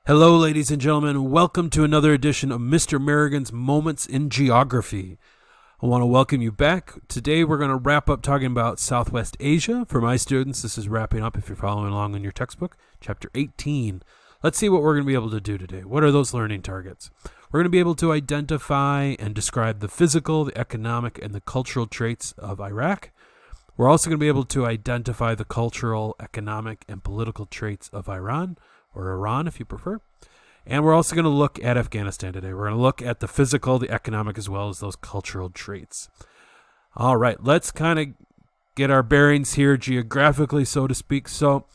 Hello, ladies and gentlemen. Welcome to another edition of Mr. Merrigan's Moments in Geography. I want to welcome you back. Today we're going to wrap up talking about Southwest Asia. For my students, this is wrapping up, if you're following along in your textbook, Chapter 18. Let's see what we're going to be able to do today. What are those learning targets? We're going to be able to identify and describe the physical, the economic, and the cultural traits of Iraq. We're also going to be able to identify the cultural, economic, and political traits of Iran, or Iran if you prefer. And we're also going to look at Afghanistan today. We're going to look at the physical, the economic, as well as those cultural traits. All right, let's kind of get our bearings here geographically, so to speak. So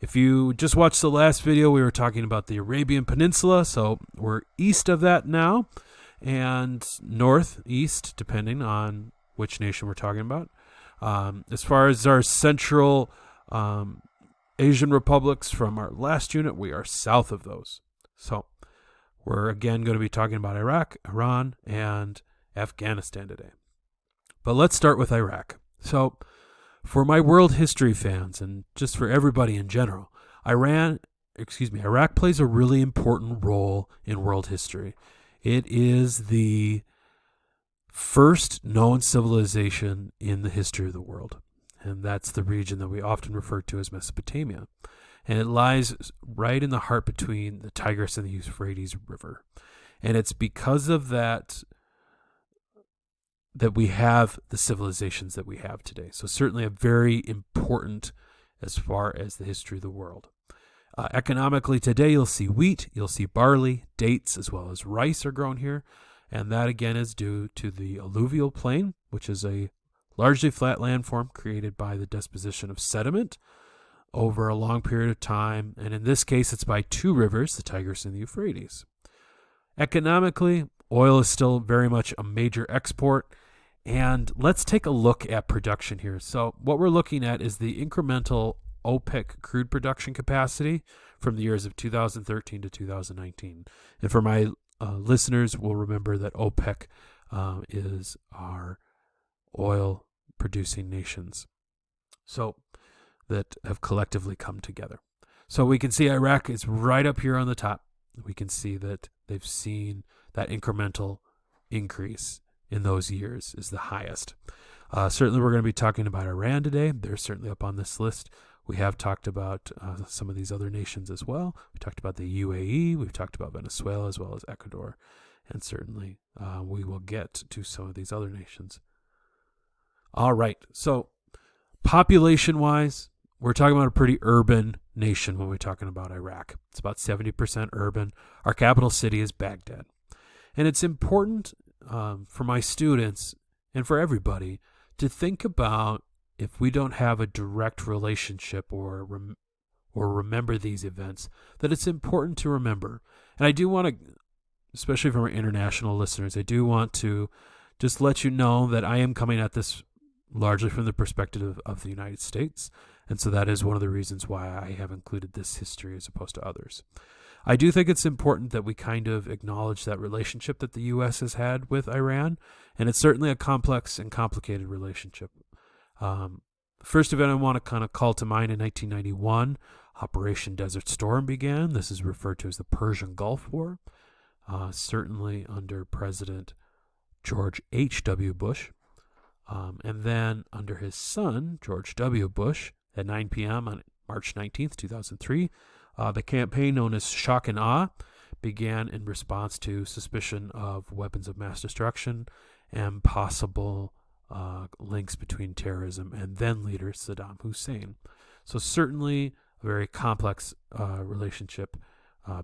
if you just watched the last video, we were talking about the Arabian Peninsula. So we're east of that now and northeast, depending on which nation we're talking about. As far as our central Asian republics from our last unit, we are south of those. So we're again going to be talking about Iraq, Iran, and Afghanistan today. But let's start with Iraq. So for my world history fans, and just for everybody in general, Iraq plays a really important role in world history. It is the first known civilization in the history of the world. And that's the region that we often refer to as Mesopotamia. And it lies right in the heart between the Tigris and the Euphrates River. And it's because of that that we have the civilizations that we have today. So certainly a very important as far as the history of the world. Economically today, you'll see wheat, you'll see barley, dates, as well as rice are grown here. And that again is due to the alluvial plain, which is a largely flat landform created by the deposition of sediment over a long period of time. And in this case, it's by two rivers, the Tigris and the Euphrates. Economically, oil is still very much a major export. And let's take a look at production here. So what we're looking at is the incremental OPEC crude production capacity from the years of 2013 to 2019. And for my listeners, will remember that OPEC is our oil producing nations, so that have collectively come together. So we can see Iraq is right up here on the top. We can see that they've seen that incremental increase in those years is the highest. Certainly we're going to be talking about Iran today. They're certainly up on this list. We have talked about some of these other nations as well. We talked about the UAE. We've talked about Venezuela as well as Ecuador. And certainly we will get to some of these other nations. All right, so population-wise, we're talking about a pretty urban nation when we're talking about Iraq. It's about 70% urban. Our capital city is Baghdad. And it's important for my students and for everybody to think about, if we don't have a direct relationship or remember these events, that it's important to remember. And I do want to, especially for our international listeners, I do want to just let you know that I am coming at this largely from the perspective of the United States. And so that is one of the reasons why I have included this history as opposed to others. I do think it's important that we kind of acknowledge that relationship that the U.S. has had with Iran. And it's certainly a complex and complicated relationship. The first event I want to kind of call to mind in 1991, Operation Desert Storm began. This is referred to as the Persian Gulf War, certainly under President George H.W. Bush. And then under his son, George W. Bush, at 9 p.m. on March 19th, 2003, the campaign known as Shock and Awe began in response to suspicion of weapons of mass destruction and possible links between terrorism and then leader Saddam Hussein. So certainly a very complex relationship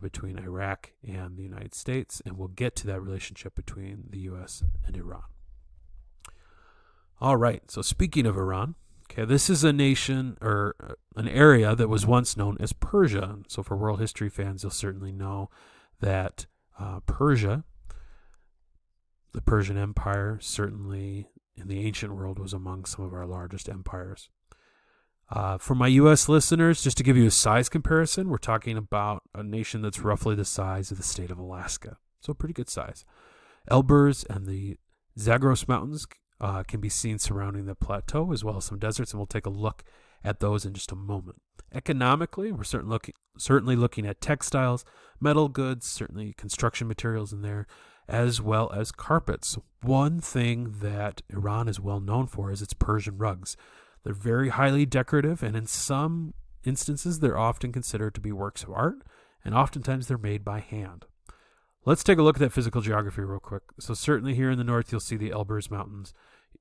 between Iraq and the United States, and we'll get to that relationship between the U.S. and Iran. All right, so speaking of Iran, okay, this is a nation or an area that was once known as Persia. So for world history fans, you'll certainly know that Persia, the Persian Empire, certainly in the ancient world was among some of our largest empires. For my U.S. listeners, just to give you a size comparison, we're talking about a nation that's roughly the size of the state of Alaska. So pretty good size. Elburz and the Zagros Mountains can be seen surrounding the plateau, as well as some deserts, and we'll take a look at those in just a moment. Economically, we're certainly looking at textiles, metal goods, certainly construction materials in there, as well as carpets. One thing that Iran is well known for is its Persian rugs. They're very highly decorative, and in some instances, they're often considered to be works of art, and oftentimes they're made by hand. Let's take a look at that physical geography real quick. So certainly here in the north, you'll see the Elburz Mountains,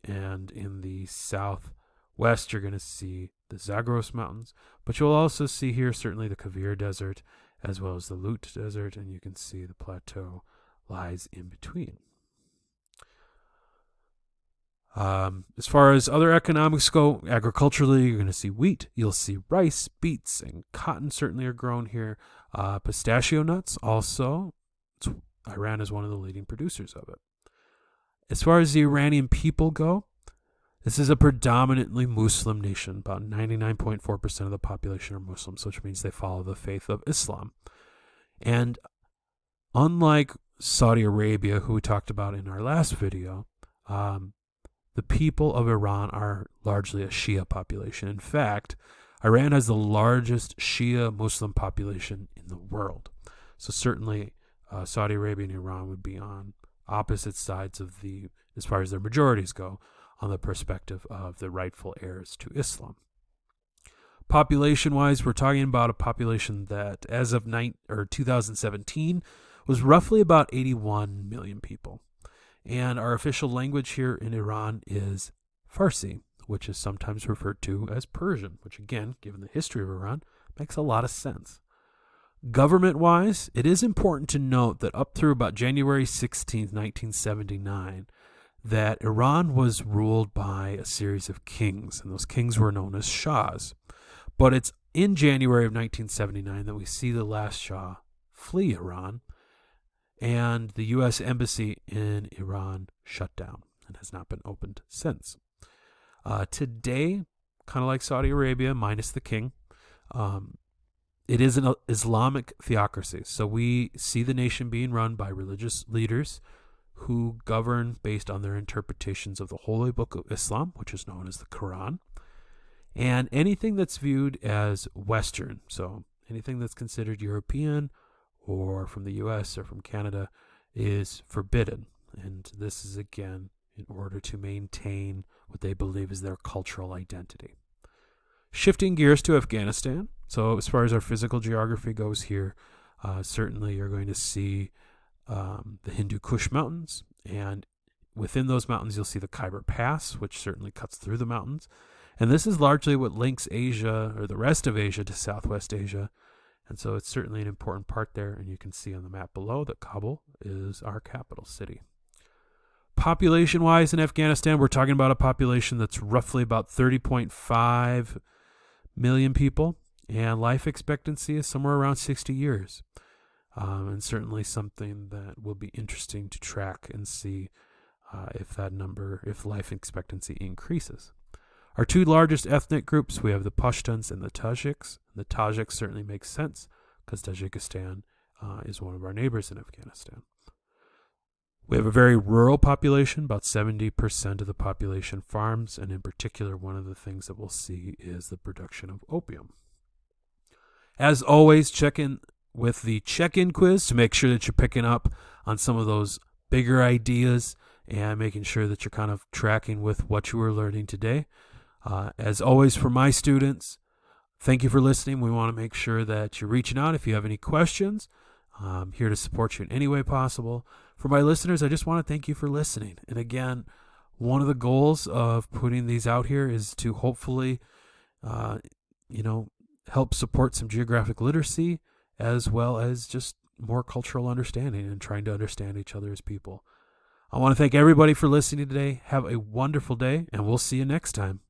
and in the southwest, you're going to see the Zagros Mountains, but you'll also see here certainly the Kavir Desert, as well as the Lut Desert, and you can see the plateau lies in between. As far as other economics go, agriculturally, you're going to see wheat, you'll see rice, beets, and cotton certainly are grown here. Pistachio nuts also, Iran is one of the leading producers of it. As far as the Iranian people go, this is a predominantly Muslim nation. About 99.4% of the population are Muslims, which means they follow the faith of Islam. And unlike Saudi Arabia, who we talked about in our last video, the people of Iran are largely a Shia population. In fact, Iran has the largest Shia Muslim population in the world. So certainly Saudi Arabia and Iran would be on opposite sides of as far as their majorities go, on the perspective of the rightful heirs to Islam. Population-wise, we're talking about a population that, as of 2017, was roughly about 81 million people. And our official language here in Iran is Farsi, which is sometimes referred to as Persian, which again, given the history of Iran, makes a lot of sense. Government-wise, it is important to note that up through about January 16, 1979, that Iran was ruled by a series of kings, and those kings were known as Shahs. But it's in January of 1979 that we see the last Shah flee Iran, and the U.S. Embassy in Iran shut down and has not been opened since. Today, kind of like Saudi Arabia, minus the king, it is an Islamic theocracy. So we see the nation being run by religious leaders who govern based on their interpretations of the Holy Book of Islam, which is known as the Quran, and anything that's viewed as Western, so anything that's considered European or from the U.S. or from Canada, is forbidden. And this is, again, in order to maintain what they believe is their cultural identity. Shifting gears to Afghanistan. So as far as our physical geography goes here, certainly you're going to see the Hindu Kush Mountains, and within those mountains you'll see the Khyber Pass, which certainly cuts through the mountains. And this is largely what links Asia, or the rest of Asia, to Southwest Asia. And so it's certainly an important part there, and you can see on the map below that Kabul is our capital city. Population-wise in Afghanistan, we're talking about a population that's roughly about 30.5 million people, and life expectancy is somewhere around 60 years. And certainly something that will be interesting to track and see if life expectancy increases. Our two largest ethnic groups, we have the Pashtuns and the Tajiks. The Tajiks certainly makes sense because Tajikistan is one of our neighbors in Afghanistan. We have a very rural population. About 70% of the population farms, and in particular, one of the things that we'll see is the production of opium. As always, check in with the check-in quiz to make sure that you're picking up on some of those bigger ideas and making sure that you're kind of tracking with what you were learning today. As always, for my students, thank you for listening. We want to make sure that you're reaching out if you have any questions. I'm here to support you in any way possible. For my listeners, I just want to thank you for listening. And again, one of the goals of putting these out here is to hopefully, help support some geographic literacy, as well as just more cultural understanding and trying to understand each other as people. I want to thank everybody for listening today. Have a wonderful day, and we'll see you next time.